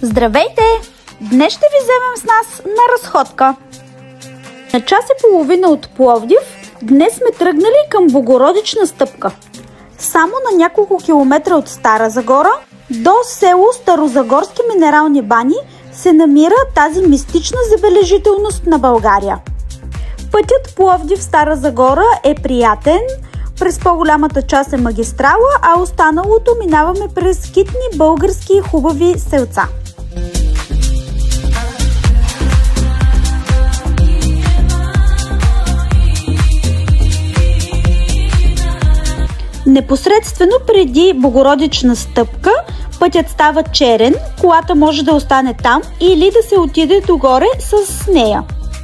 Здравейте! Днес ще ви вземем с нас на разходка. На час и половина от Пловдив днес сме тръгнали към Богородична стъпка. Само на няколко километра от Стара Загора до село Старозагорски минерални бани се намира тази мистична забележителност на България. Пътят Пловдив-Стара Загора е приятен, през по-голямата част е магистрала, а останалото минаваме през китни български хубави селца. Непосредствено преди Богородична стъпка пътят става черен, колата може да остане там или да се отиде догоре с нея,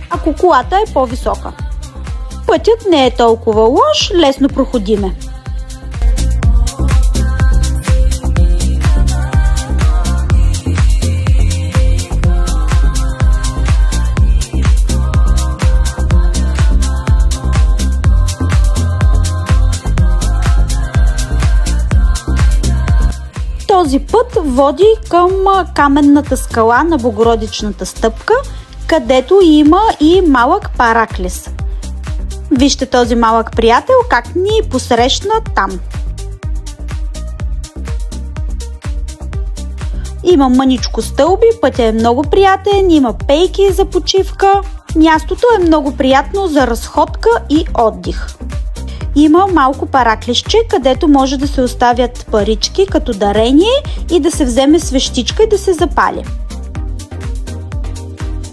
ако колата е по-висока. Пътят не е толкова лош, лесно проходиме. Този път води към каменната скала на Богородичната стъпка, където има и малък параклис. Вижте този малък приятел как ни посрещна там. Има мъничко стълби, пътят е много приятен, има пейки за почивка. Мястото е много приятно за разходка и отдих. Има малко параклисче, където може да се оставят парички като дарение и да се вземе свещичка и да се запали.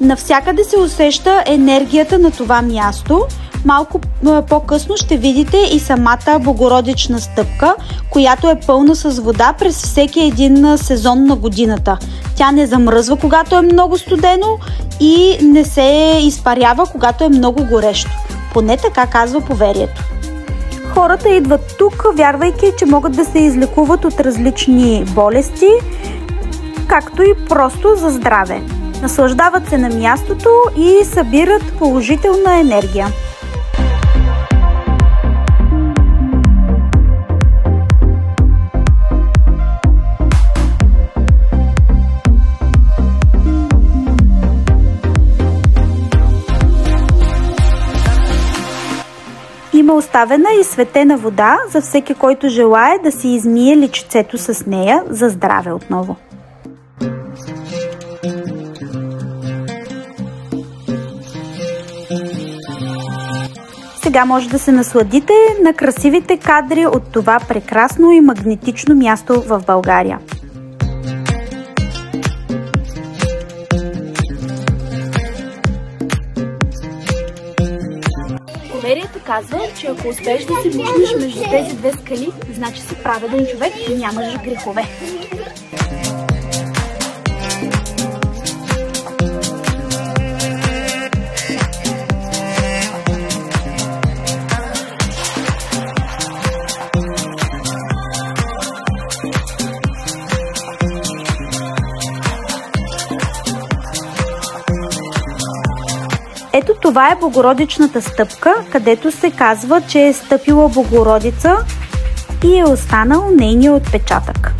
Навсякъде се усеща енергията на това място. Малко по-късно ще видите и самата Богородична стъпка, която е пълна с вода през всеки един сезон на годината. Тя не замръзва, когато е много студено и не се изпарява, когато е много горещо. Поне така казва поверието. Хората идват тук, вярвайки, че могат да се излекуват от различни болести, както и просто за здраве. Наслаждават се на мястото и събират положителна енергия. Има оставена и светена вода за всеки, който желае да си измие личицето с нея за здраве отново. Сега може да се насладите на красивите кадри от това прекрасно и магнетично място в България. Поверието казва, че ако успееш да се виждаш между тези две скали, значи си праведен човек и нямаш грехове. Ето това е Богородичната стъпка, където се казва, че е стъпила Богородица и е останал нейният отпечатък.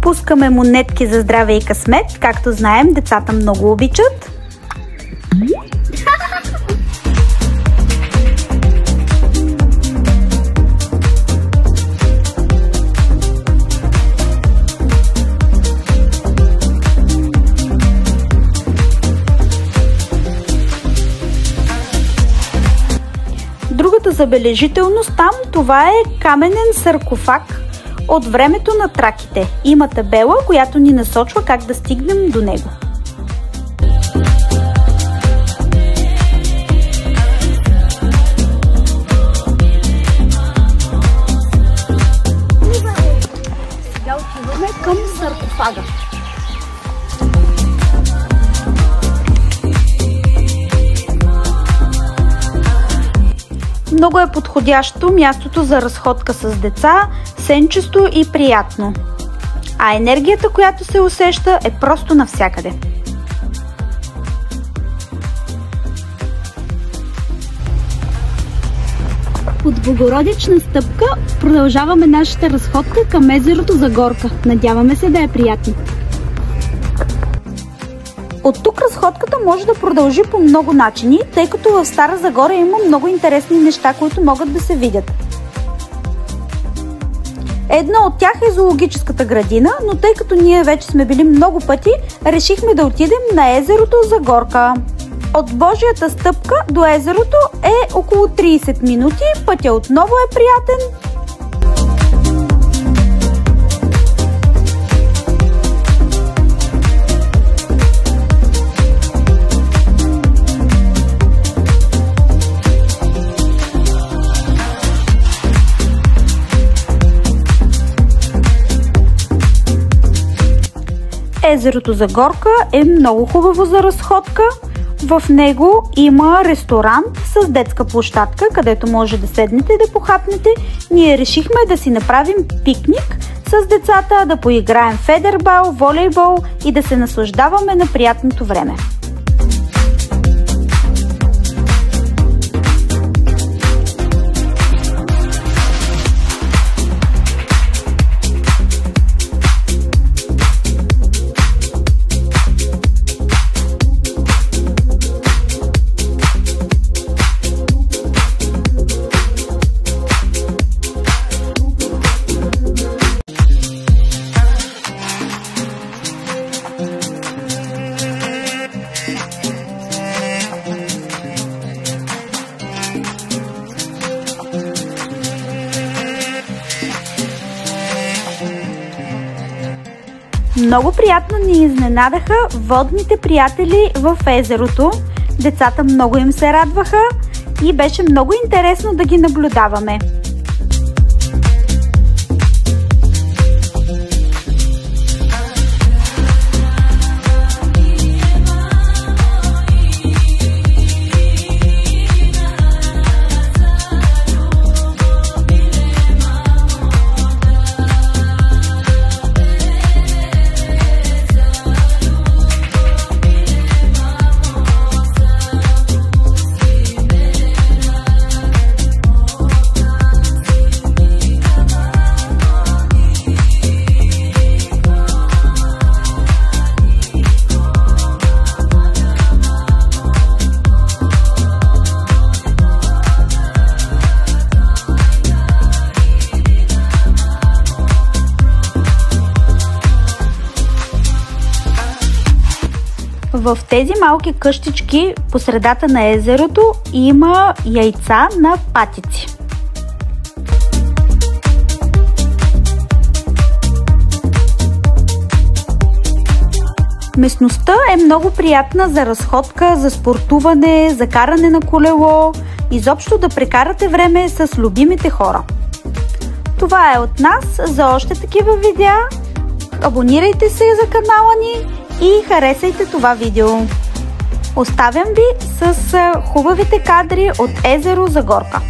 Пускаме монетки за здраве и късмет, както знаем, децата много обичат. Другата забележителност там, това е каменен саркофаг от времето на траките. Има табела, която ни насочва как да стигнем до него. Сега отиваме към саркофага. Много е подходящо мястото за разходка с деца, сенчесто и приятно. А енергията, която се усеща, е просто навсякъде. От Богородична стъпка продължаваме нашата разходка към езерото Загорка. Надяваме се да е приятно. От тук разходката може да продължи по много начини, тъй като в Стара Загора има много интересни неща, които могат да се видят. Едно от тях е зоологическата градина, но тъй като ние вече сме били много пъти, решихме да отидем на езерото Загорка. От Божията стъпка до езерото е около 30 минути, пътя отново е приятен. Езерото Загорка е много хубаво за разходка. В него има ресторант с детска площадка, където може да седнете и да похапнете. Ние решихме да си направим пикник с децата, да поиграем федербал, волейбол и да се наслаждаваме на приятното време. Много приятно ни изненадаха водните приятели в езерото. Децата много им се радваха и беше много интересно да ги наблюдаваме. В тези малки къщички по средата на езерото има яйца на патици. Местността е много приятна за разходка, за спортуване, за каране на колело, изобщо да прекарате време с любимите хора. Това е от нас. За още такива видеа абонирайте се за канала ни и харесайте това видео. Оставям ви с хубавите кадри от езеро Загорка.